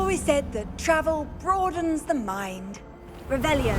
always said that travel broadens the mind. Revelio.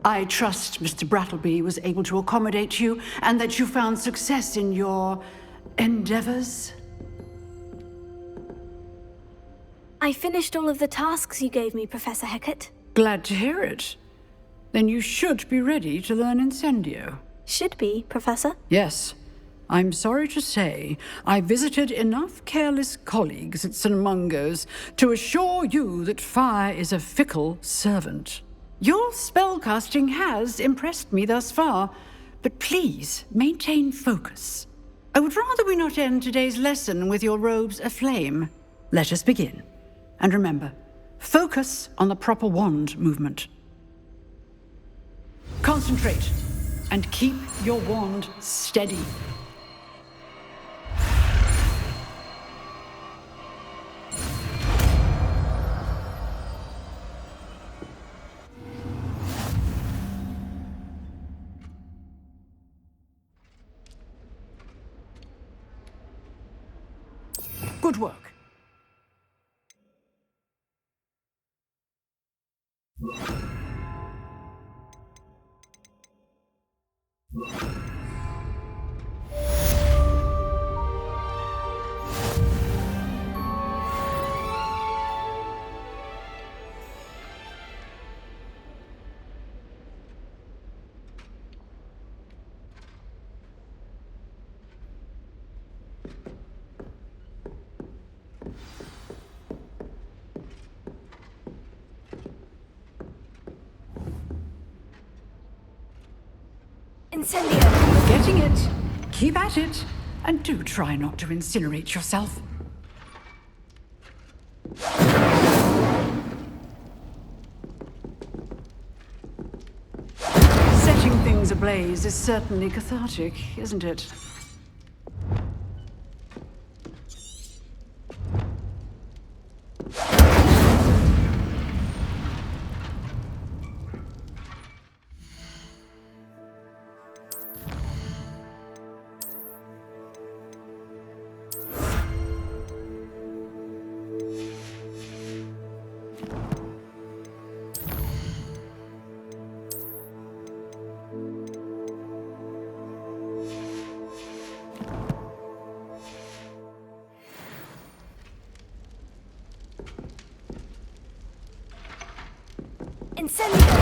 I trust Mr. Brattleby was able to accommodate you, and that you found success in your endeavors. I finished all of the tasks you gave me, Professor Hecat. Glad to hear it. Then you should be ready to learn Incendio. Should be, Professor? Yes. I'm sorry to say, I visited enough careless colleagues at St. Mungo's to assure you that fire is a fickle servant. Your spellcasting has impressed me thus far, but please maintain focus. I would rather we not end today's lesson with your robes aflame. Let us begin. And remember, focus on the proper wand movement. Concentrate, and keep your wand steady. Good work. Incendio! You're getting it. Keep at it. And do try not to incinerate yourself. Setting things ablaze is certainly cathartic, isn't it? Incendio!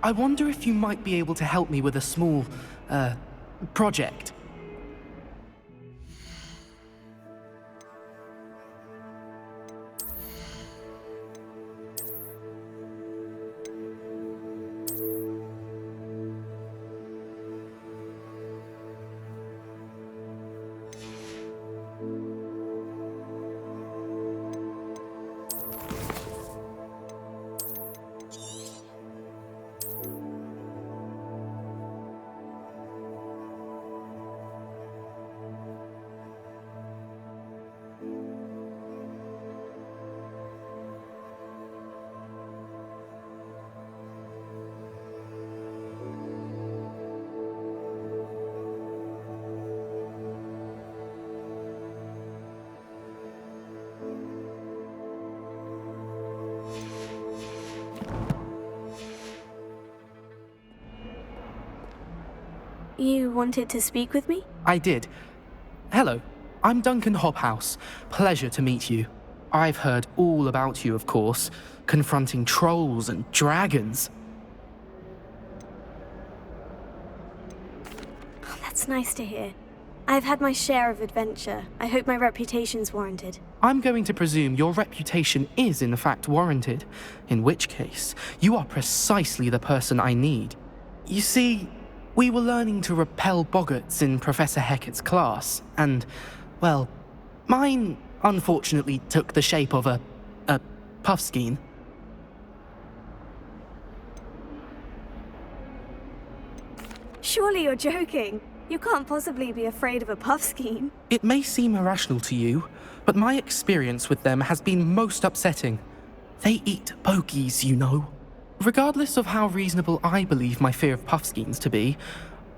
I wonder if you might be able to help me with a small, project. You wanted to speak with me? I did. Hello, I'm Duncan Hobhouse. Pleasure to meet you. I've heard all about you, of course, confronting trolls and dragons. Oh, that's nice to hear. I've had my share of adventure. I hope my reputation's warranted. I'm going to presume your reputation is in fact warranted, in which case, you are precisely the person I need. You see, we were learning to repel boggarts in Professor Hecat's class, and, well, mine unfortunately took the shape of a puffskein. Surely you're joking. You can't possibly be afraid of a puffskein. It may seem irrational to you, but my experience with them has been most upsetting. They eat bogies, you know. Regardless of how reasonable I believe my fear of puffskeins to be,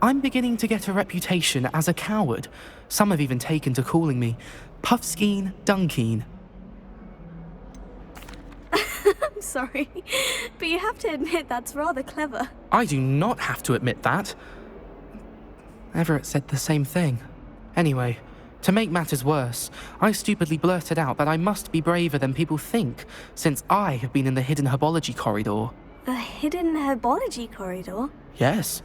I'm beginning to get a reputation as a coward. Some have even taken to calling me Puffskein Dunkeen. I'm sorry, but you have to admit that's rather clever. I do not have to admit that. Everett said the same thing. Anyway, to make matters worse, I stupidly blurted out that I must be braver than people think, since I have been in the hidden herbology corridor. The hidden herbology corridor? Yes.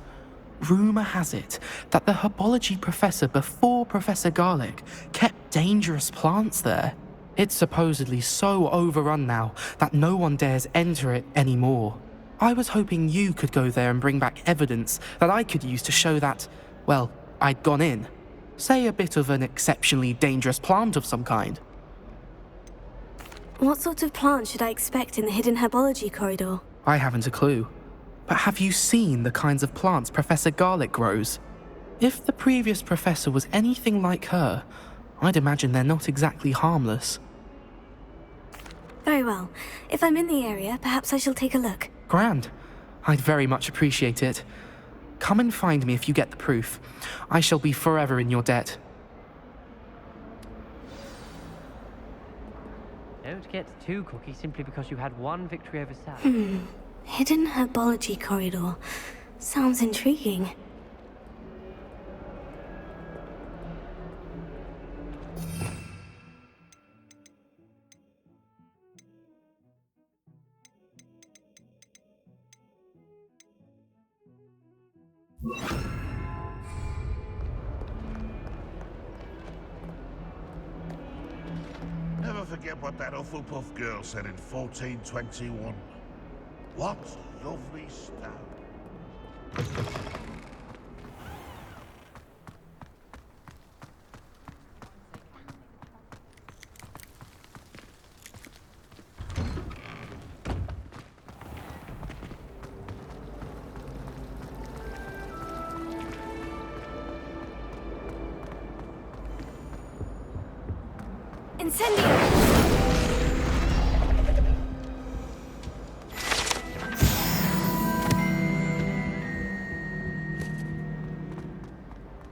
Rumour has it that the herbology professor before Professor Garlick kept dangerous plants there. It's supposedly so overrun now that no one dares enter it anymore. I was hoping you could go there and bring back evidence that I could use to show that, well, I'd gone in. Say a bit of an exceptionally dangerous plant of some kind. What sort of plant should I expect in the hidden herbology corridor? I haven't a clue. But have you seen the kinds of plants Professor Garlick grows? If the previous professor was anything like her, I'd imagine they're not exactly harmless. Very well. If I'm in the area, perhaps I shall take a look. Grand. I'd very much appreciate it. Come and find me if you get the proof. I shall be forever in your debt. Don't get too cocky simply because you had one victory over Sal. Hidden herbology corridor. Sounds intriguing. Never forget what that Hufflepuff girl said in 1421. What lovely stuff. Incendio!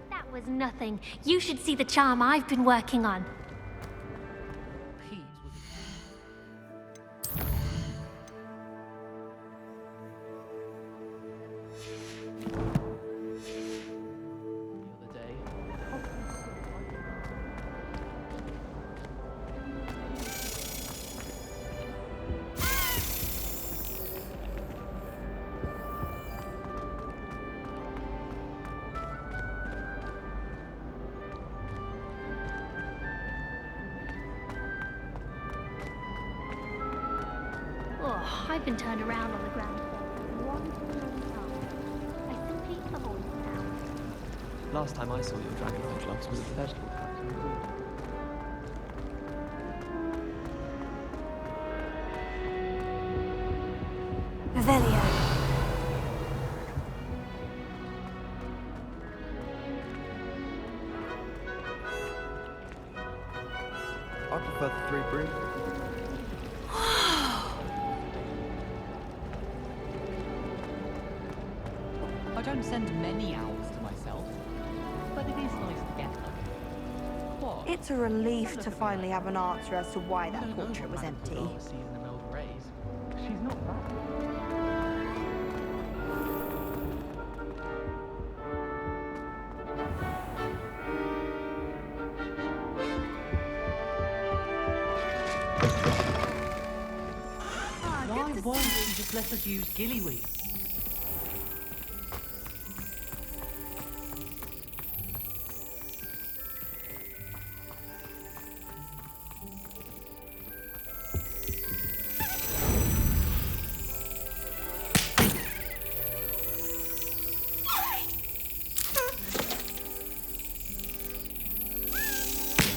That was nothing. You should see the charm I've been working on. I've been turned around on the ground floor one too many times. I simply avoid it now. Last time I saw your dragon eye gloves was at the vegetable factory. Revelio. I prefer the three breed. I don't send many owls to myself, but it is nice to get them. What? It's a relief to finally have an answer as to why that portrait was empty. She's not bad. Why won't you just let us use gillyweed?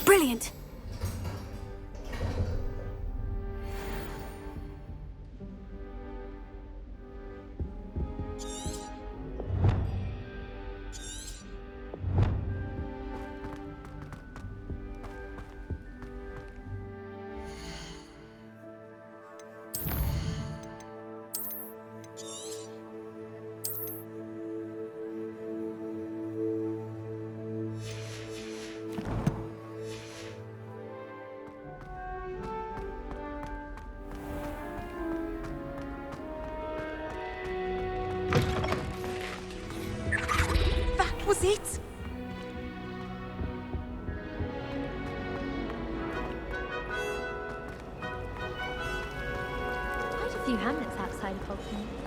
Brilliant! That was it! Quite a few hamlets outside of Hogwarts.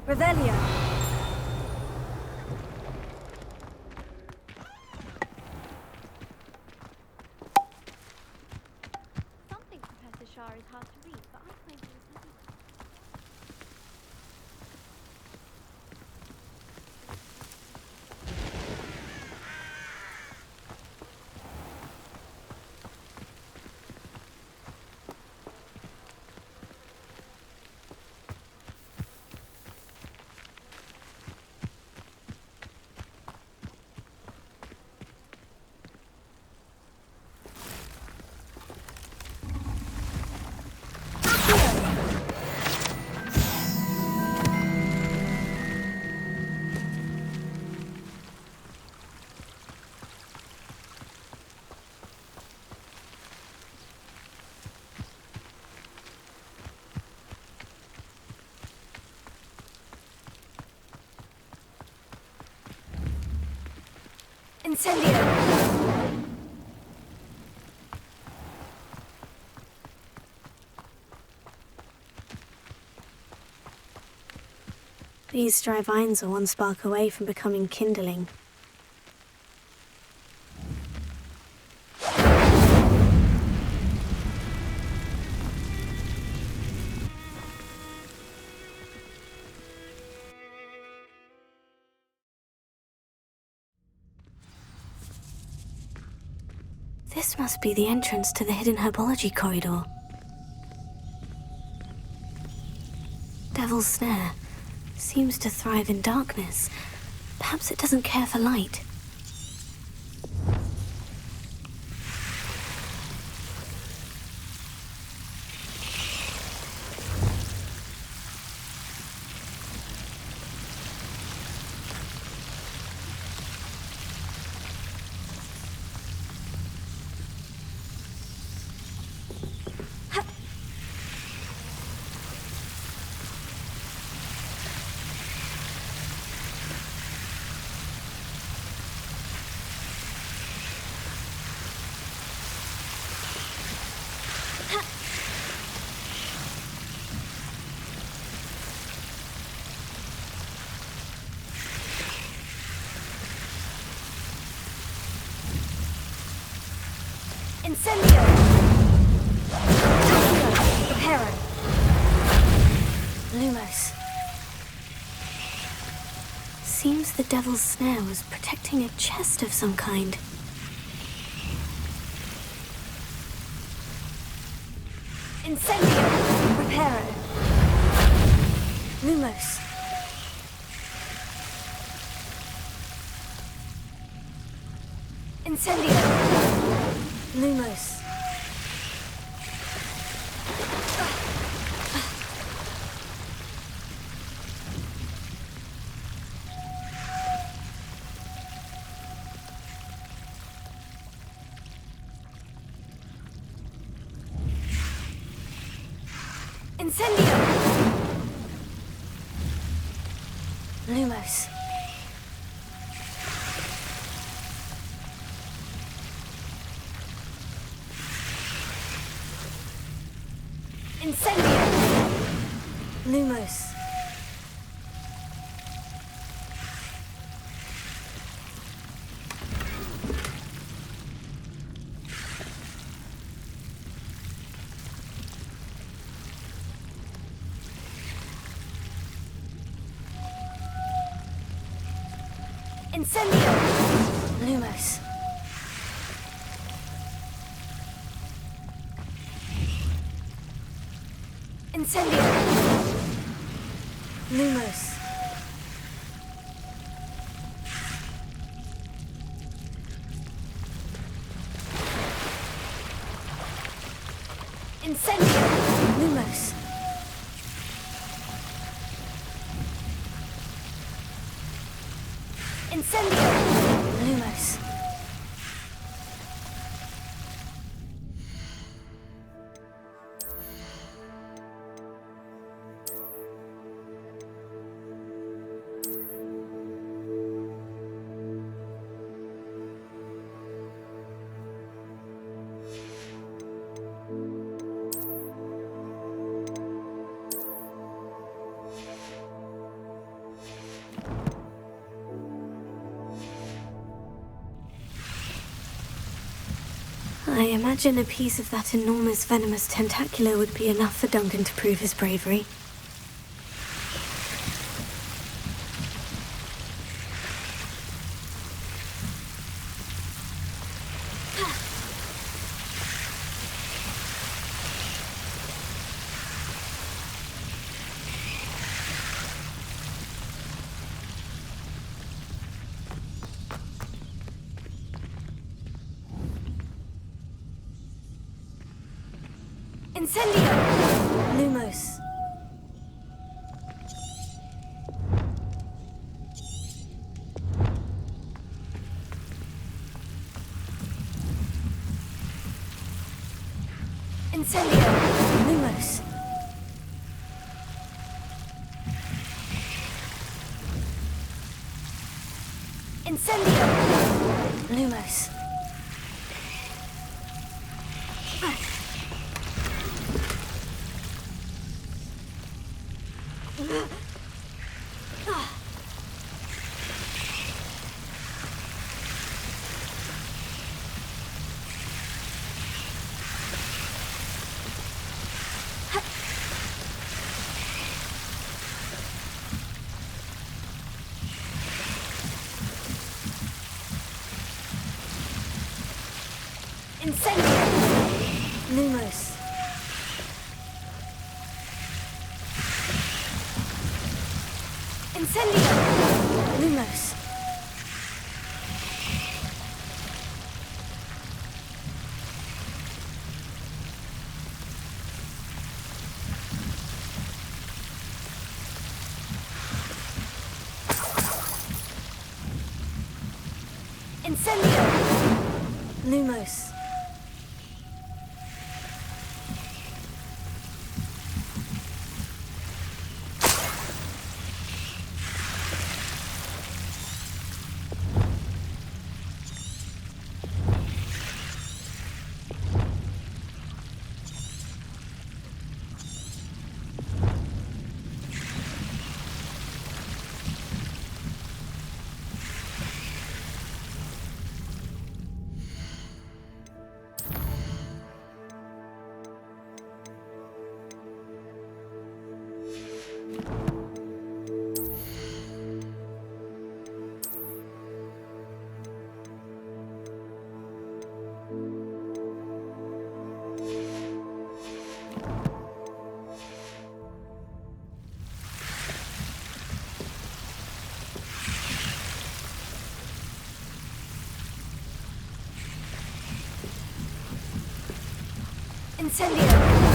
Revelio. Some think Professor Shah is hard to read, but I find him very. Incendio! These dry vines are one spark away from becoming kindling. This must be the entrance to the hidden herbology corridor. Devil's Snare seems to thrive in darkness. Perhaps it doesn't care for light. Seems the devil's snare was protecting a chest of some kind. Incendio! Reparo! Lumos! Incendio! Lumos! Incendio! Lumos. Incendio! Lumos. Incendio! Lumos. Incendio! Lumos. Incendio! Lumos. Incendio! Lumos. I imagine a piece of that enormous venomous tentacular would be enough for Duncan to prove his bravery. Incendio! Lumos. Incendio! Lumos. Incendio! Lumos. Incendio! Lumos. Incendio! Lumos. Incendio! Lumos. Incendio!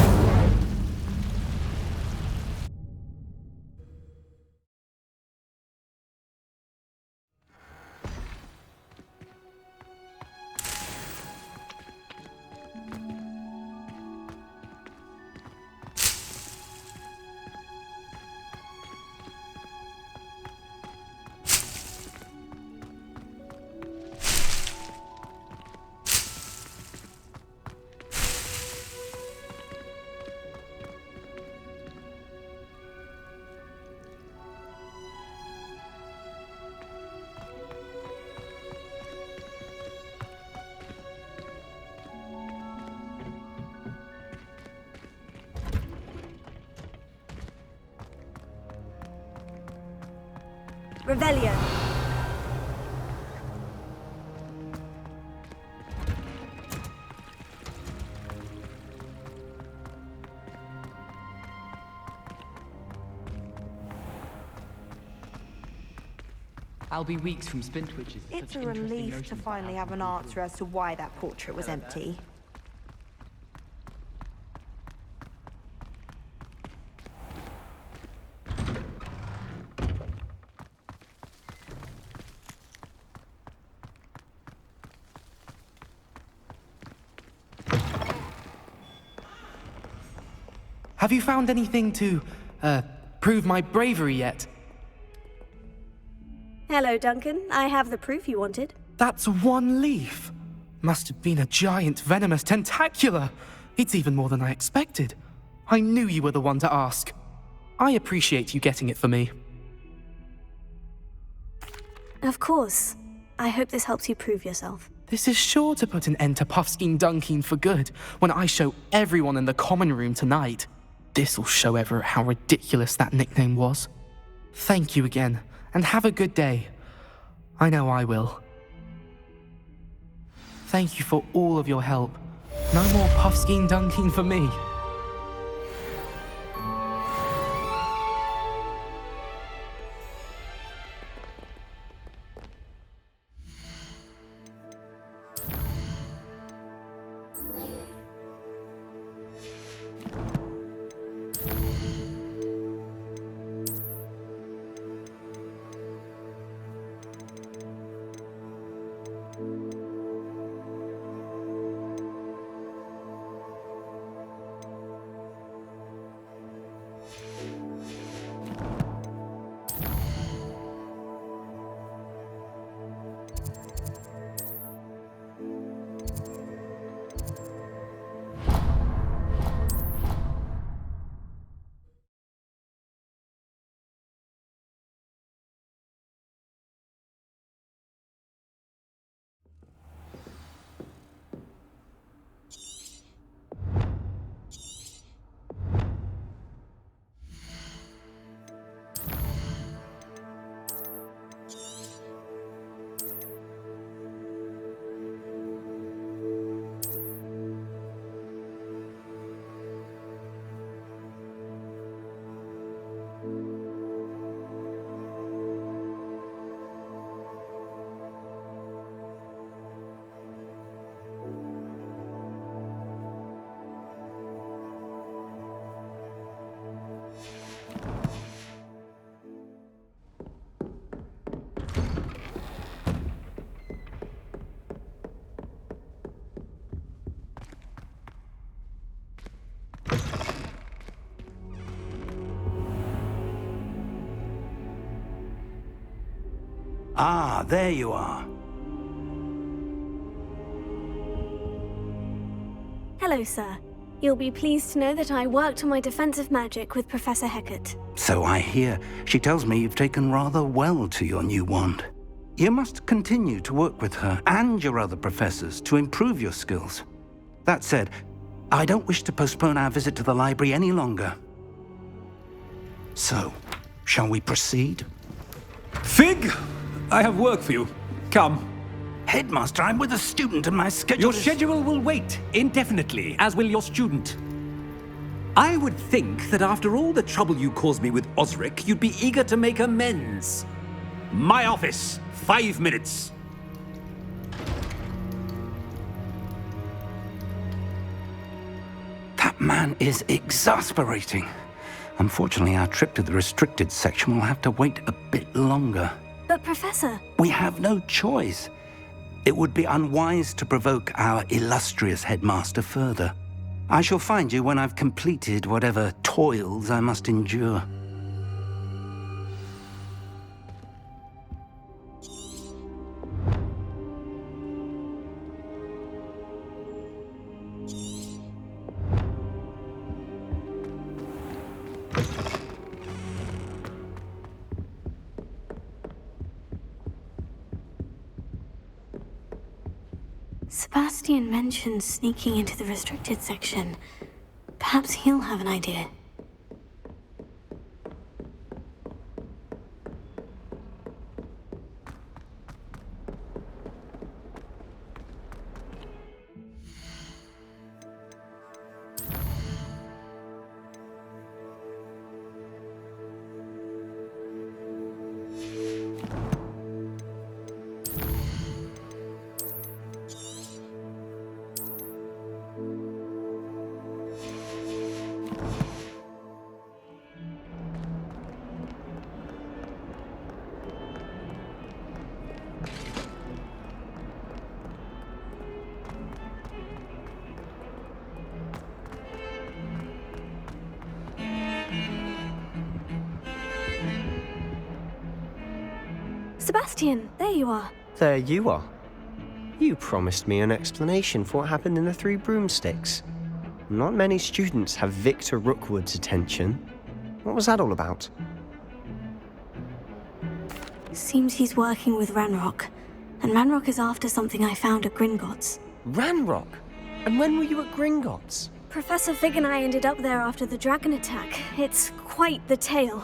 Revelio. I'll be weeks from Spintwitches. It's a relief to finally have an answer as to why that portrait was empty. Have you found anything to, prove my bravery yet? Hello, Duncan. I have the proof you wanted. That's one leaf. Must have been a giant venomous tentacula. It's even more than I expected. I knew you were the one to ask. I appreciate you getting it for me. Of course. I hope this helps you prove yourself. This is sure to put an end to Puffskein Dunkin for good when I show everyone in the common room tonight. This'll show Everett how ridiculous that nickname was. Thank you again, and have a good day. I know I will. Thank you for all of your help. No more Puffskein Dunkin for me. Ah, there you are. Hello, sir. You'll be pleased to know that I worked on my defensive magic with Professor Hecat. So I hear. She tells me you've taken rather well to your new wand. You must continue to work with her and your other professors to improve your skills. That said, I don't wish to postpone our visit to the library any longer. So, shall we proceed? Fig! I have work for you. Come. Headmaster, I'm with a student and my schedule Your schedule will wait indefinitely, as will your student. I would think that after all the trouble you caused me with Osric, you'd be eager to make amends. My office, 5 minutes. man is exasperating. Unfortunately, our trip to the restricted section will have to wait a bit longer. But Professor... We have no choice. It would be unwise to provoke our illustrious headmaster further. I shall find you when I've completed whatever toils I must endure. Sebastian mentioned sneaking into the restricted section. Perhaps he'll have an idea. Sebastian, there you are. There you are. You promised me an explanation for what happened in the Three Broomsticks. Not many students have Victor Rookwood's attention. What was that all about? Seems he's working with Ranrock. And Ranrock is after something I found at Gringotts. Ranrock? And when were you at Gringotts? Professor Fig and I ended up there after the dragon attack. It's quite the tale.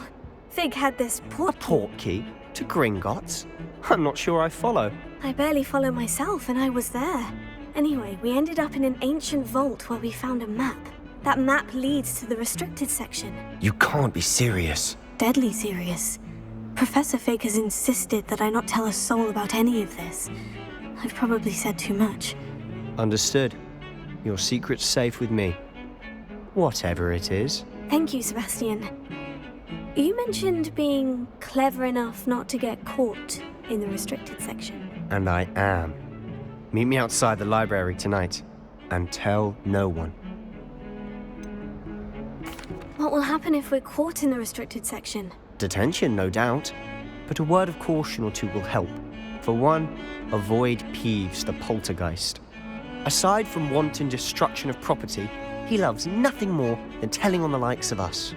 Fig had this A portkey? To Gringotts? I'm not sure I follow. I barely follow myself, and I was there. Anyway, we ended up in an ancient vault where we found a map. That map leads to the restricted section. You can't be serious. Deadly serious. Professor Fig has insisted that I not tell a soul about any of this. I've probably said too much. Understood. Your secret's safe with me. Whatever it is. Thank you, Sebastian. You mentioned being clever enough not to get caught in the restricted section. And I am. Meet me outside the library tonight, and tell no one. What will happen if we're caught in the restricted section? Detention, no doubt. But a word of caution or two will help. For one, avoid Peeves, the poltergeist. Aside from wanton destruction of property, he loves nothing more than telling on the likes of us.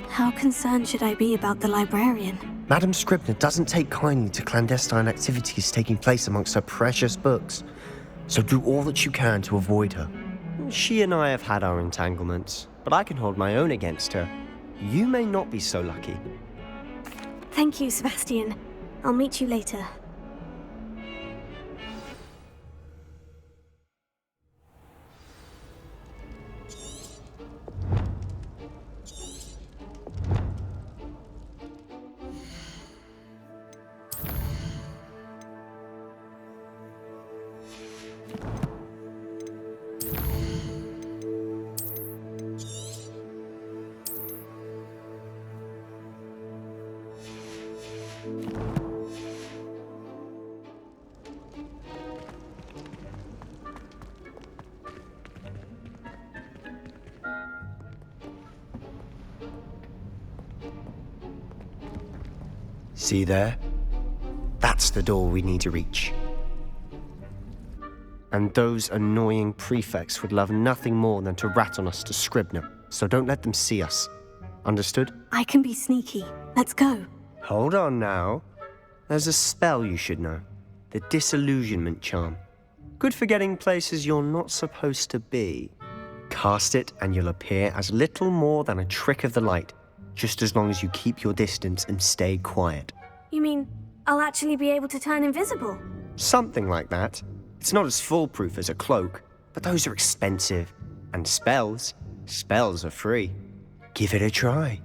How concerned should I be about the librarian? Madam Scribner doesn't take kindly to clandestine activities taking place amongst her precious books, so do all that you can to avoid her. She and I have had our entanglements, but I can hold my own against her. You may not be so lucky. Thank you, Sebastian. I'll meet you later. See there? That's the door we need to reach. And those annoying prefects would love nothing more than to rat on us to Scribner, so don't let them see us. Understood? I can be sneaky. Let's go. Hold on now. There's a spell you should know. The Disillusionment Charm. Good for getting places you're not supposed to be. Cast it and you'll appear as little more than a trick of the light, just as long as you keep your distance and stay quiet. You mean I'll actually be able to turn invisible? Something like that. It's not as foolproof as a cloak, but those are expensive. And spells are free. Give it a try.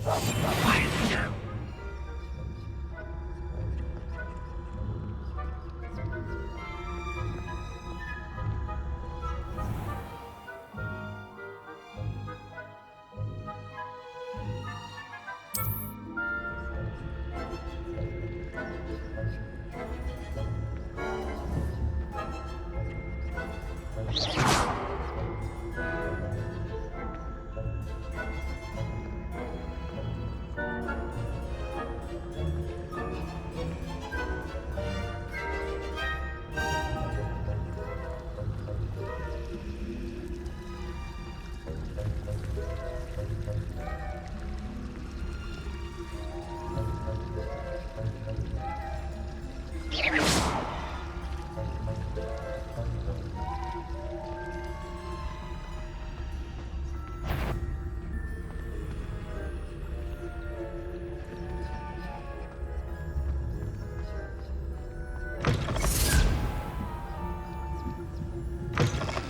Quietly now.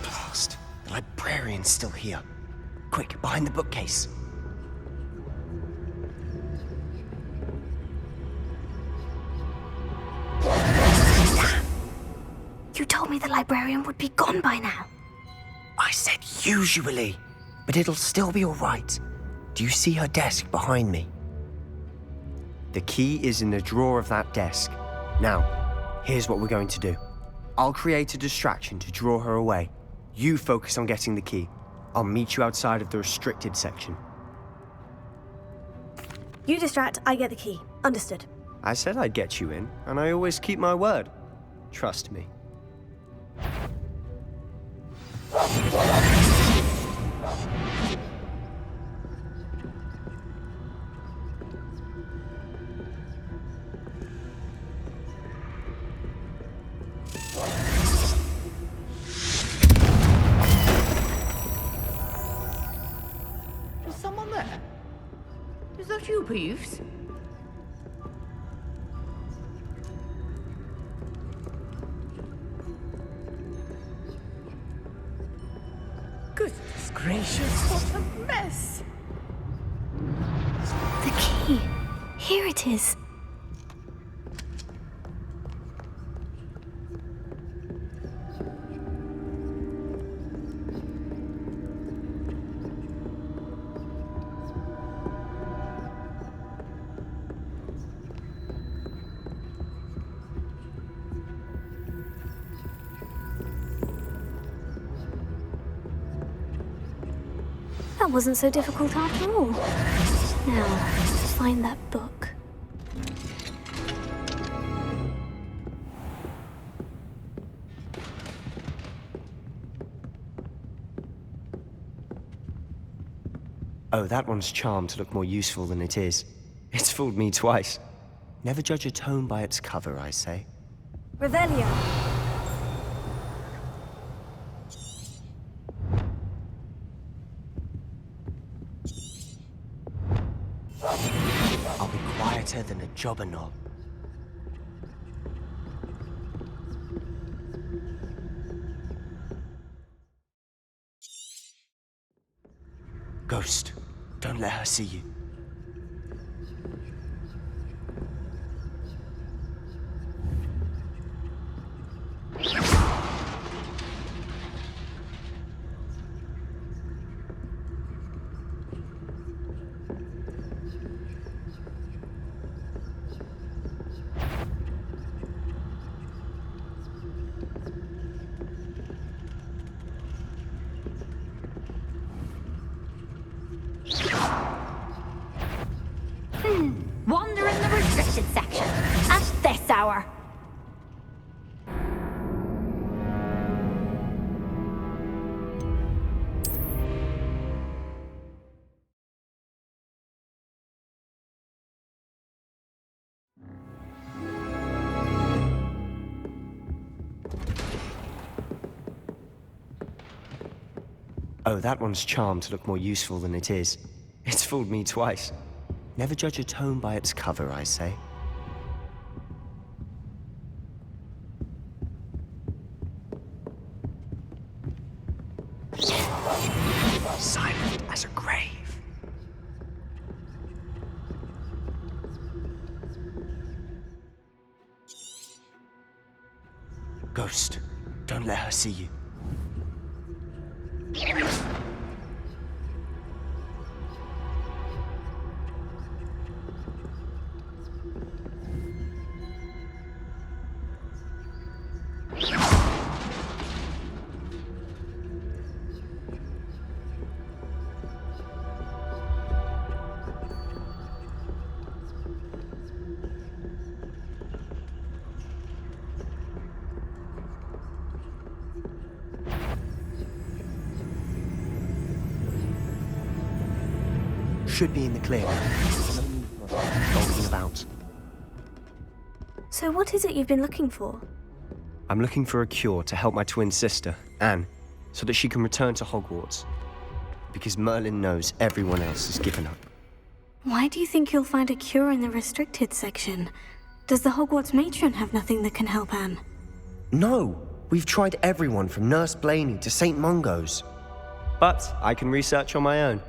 Blast. The librarian's still here. Quick, behind the bookcase. You told me the librarian would be gone by now. I said usually, but it'll still be all right. Do you see her desk behind me? The key is in the drawer of that desk. Now, here's what we're going to do. I'll create a distraction to draw her away. You focus on getting the key. I'll meet you outside of the restricted section. You distract, I get the key. Understood. I said I'd get you in, and I always keep my word. Trust me. Is someone there? Is that you, Peeves? Goodness gracious, what a mess! The key. Here it is. That wasn't so difficult after all. Now, find that book. Oh, that one's charmed to look more useful than it is. It's fooled me twice. Never judge a tome by its cover, I say. Revelio. I'll be quieter than a jobber knob. Ghost, don't let her see you. Wander in the restricted section at this hour. Oh, that one's charmed to look more useful than it is. It's fooled me twice. Never judge a tome by its cover, I say. Silent as a grave. Ghost, don't let her see you. Should be in the clear. Bolting about. So what is it you've been looking for? I'm looking for a cure to help my twin sister, Anne, so that she can return to Hogwarts. Because Merlin knows everyone else has given up. Why do you think you'll find a cure in the restricted section? Does the Hogwarts matron have nothing that can help Anne? No! We've tried everyone from Nurse Blaney to St. Mungo's. But I can research on my own.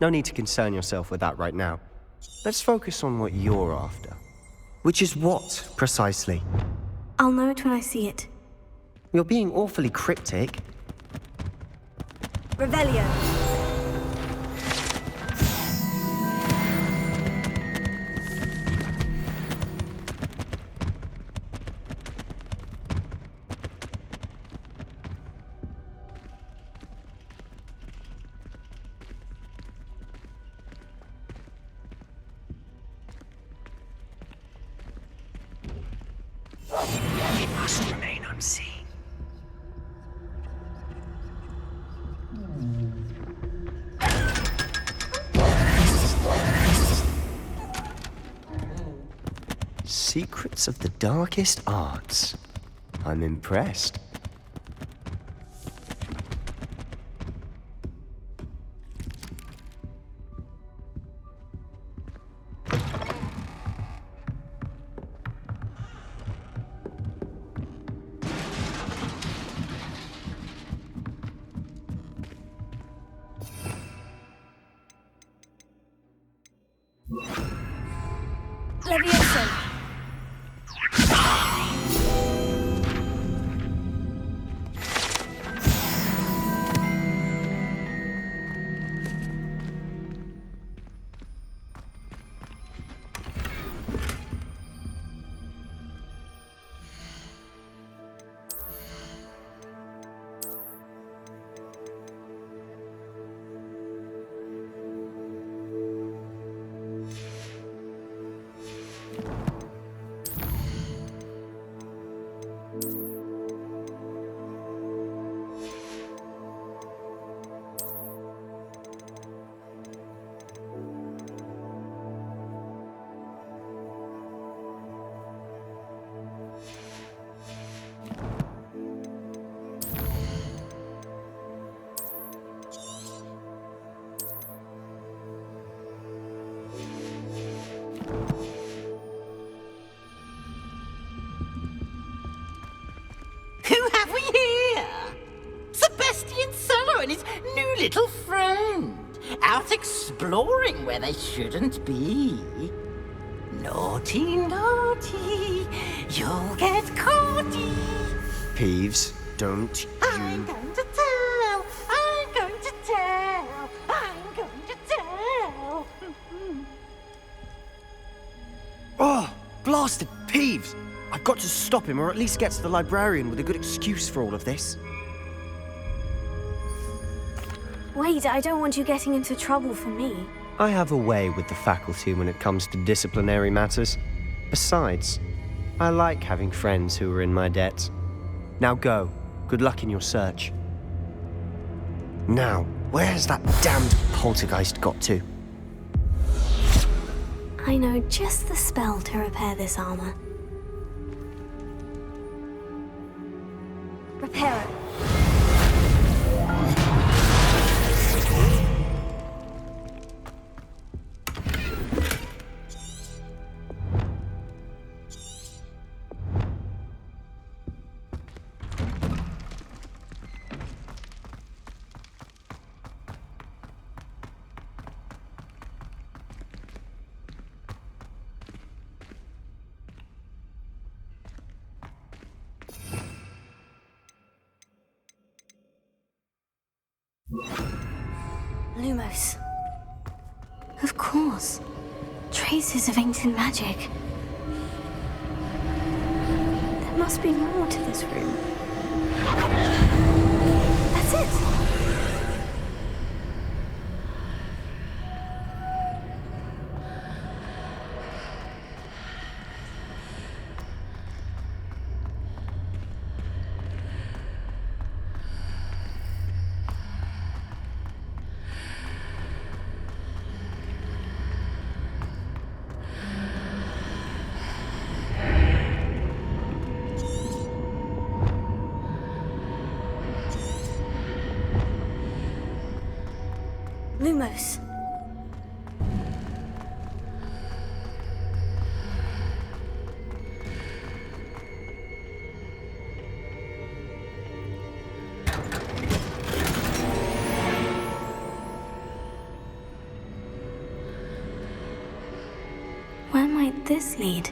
No need to concern yourself with that right now. Let's focus on what you're after. Which is what, precisely? I'll know it when I see it. You're being awfully cryptic. Revelio. Must remain unseen. Secrets of the darkest arts. I'm impressed. Leviosa. Who have we here? Sebastian Cello and his new little friend, out exploring where they shouldn't be. Naughty, naughty, you'll get caughty. Peeves, don't you... I'm going to tell, I'm going to tell, I'm going to tell. Oh, blasted Peeves! I've got to stop him, or at least get to the librarian with a good excuse for all of this. Wait, I don't want you getting into trouble for me. I have a way with the faculty when it comes to disciplinary matters. Besides, I like having friends who are in my debt. Now go. Good luck in your search. Now, where's that damned poltergeist got to? I know just the spell to repair this armor. Repair it. Lumos. Of course. Traces of ancient magic. There must be more to this room. That's it! Lumos. Where might this lead?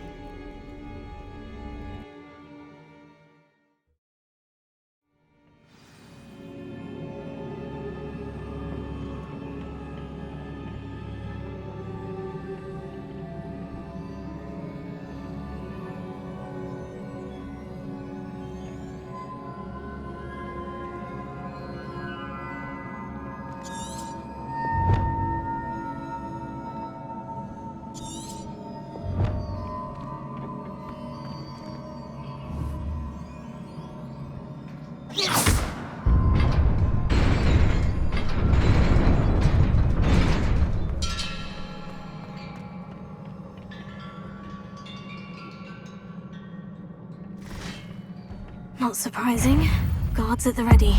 Not surprising. Guards at the ready.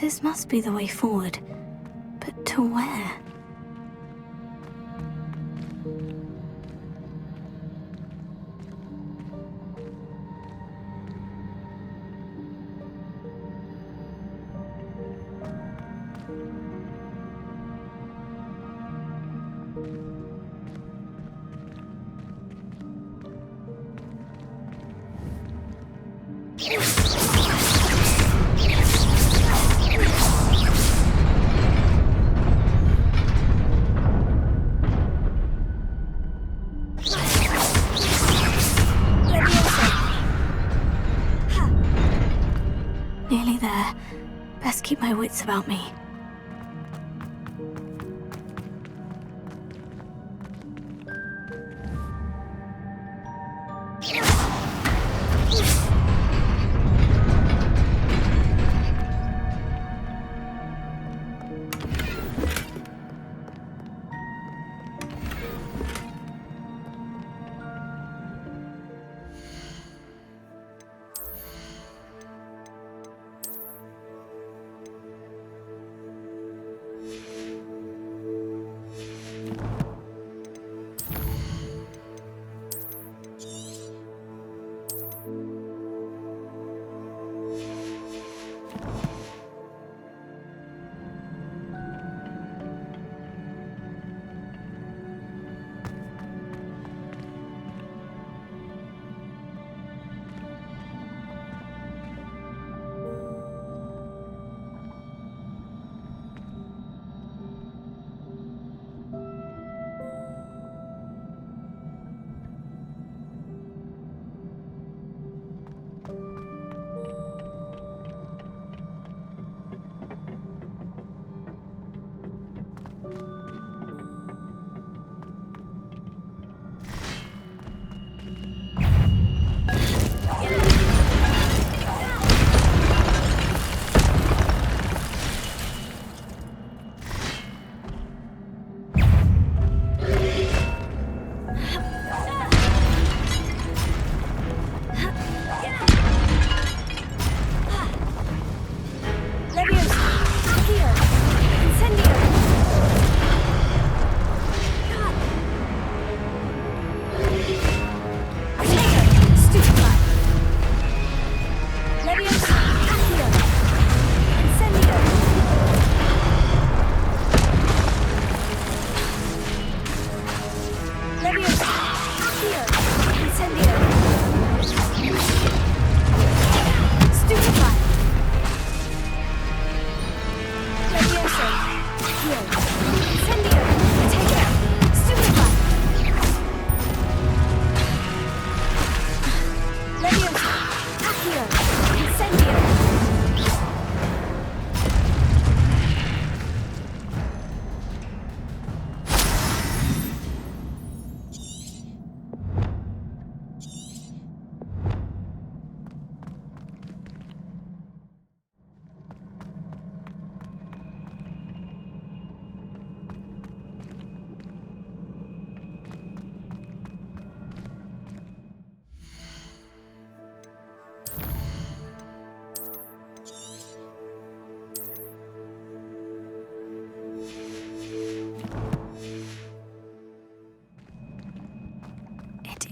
This must be the way forward. But to where? Nearly there. Best keep my wits about me.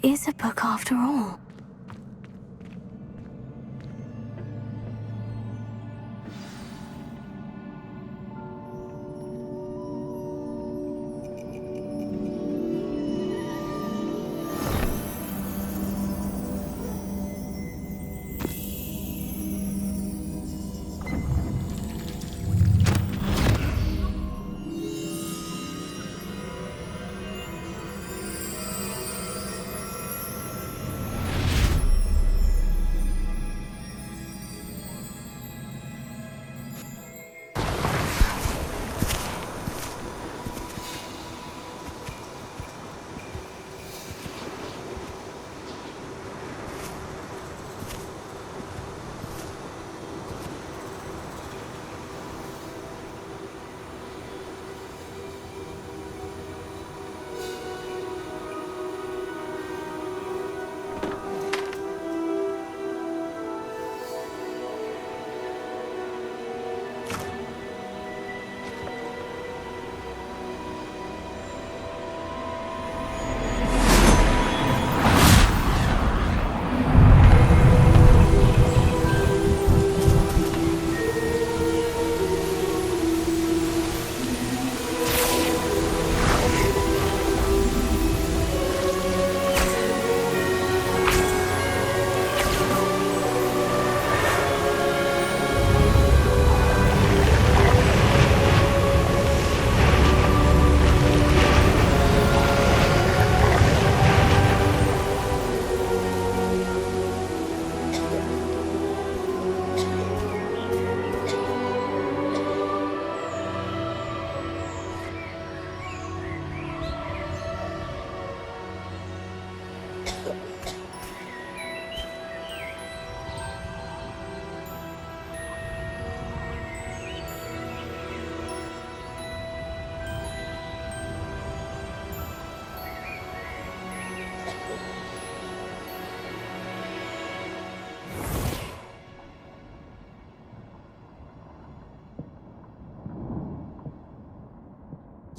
Is a book after all.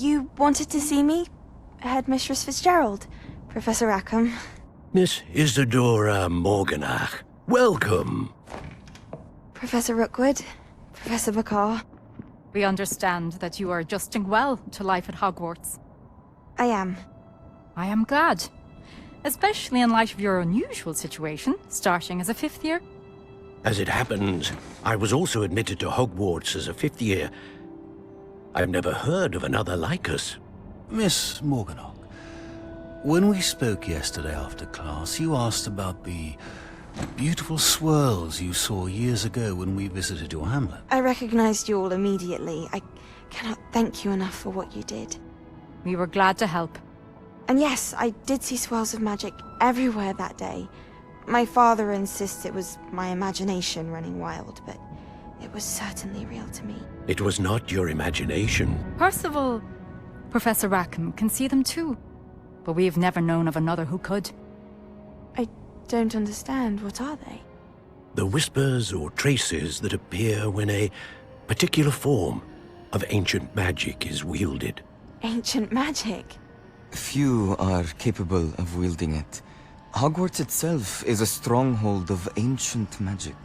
You wanted to see me? Headmistress Fitzgerald, Professor Rackham. Miss Isadora Morganach, welcome. Professor Rookwood, Professor Bakar. We understand that you are adjusting well to life at Hogwarts. I am. I am glad. Especially in light of your unusual situation, starting as a 5th year. As it happens, I was also admitted to Hogwarts as a 5th year. I've never heard of another like us. Miss Morganach, when we spoke yesterday after class, you asked about the beautiful swirls you saw years ago when we visited your hamlet. I recognized you all immediately. I cannot thank you enough for what you did. We were glad to help. And yes, I did see swirls of magic everywhere that day. My father insists it was my imagination running wild, but it was certainly real to me. It was not your imagination. Percival, Professor Rackham can see them too. But we've never known of another who could. I don't understand. What are they? The whispers or traces that appear when a particular form of ancient magic is wielded. Ancient magic? Few are capable of wielding it. Hogwarts itself is a stronghold of ancient magic.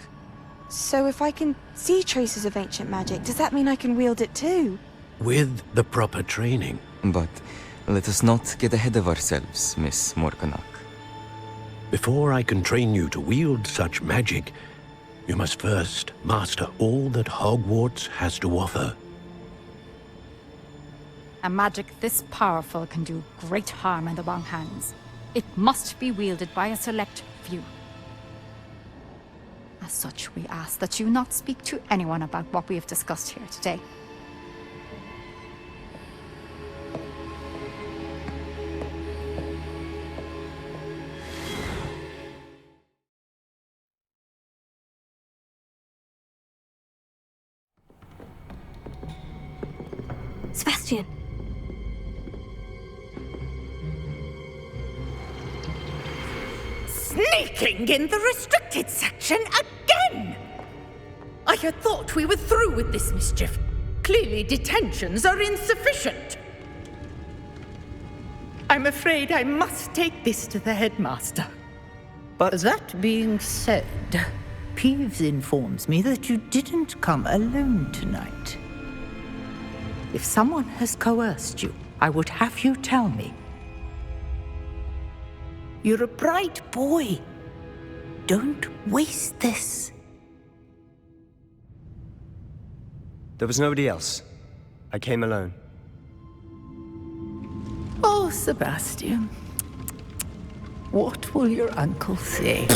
So if I can see traces of ancient magic, does that mean I can wield it too? With the proper training. But let us not get ahead of ourselves, Miss Morganach. Before I can train you to wield such magic, you must first master all that Hogwarts has to offer. A magic this powerful can do great harm in the wrong hands. It must be wielded by a select few. As such, we ask that you not speak to anyone about what we have discussed here today. Sebastian! Sneaking in the restricted section again! I had thought we were through with this mischief. Clearly detentions are insufficient. I'm afraid I must take this to the headmaster. But that being said, Peeves informs me that you didn't come alone tonight. If someone has coerced you, I would have you tell me. You're a bright boy. Don't waste this. There was nobody else. I came alone. Oh, Sebastian. What will your uncle say?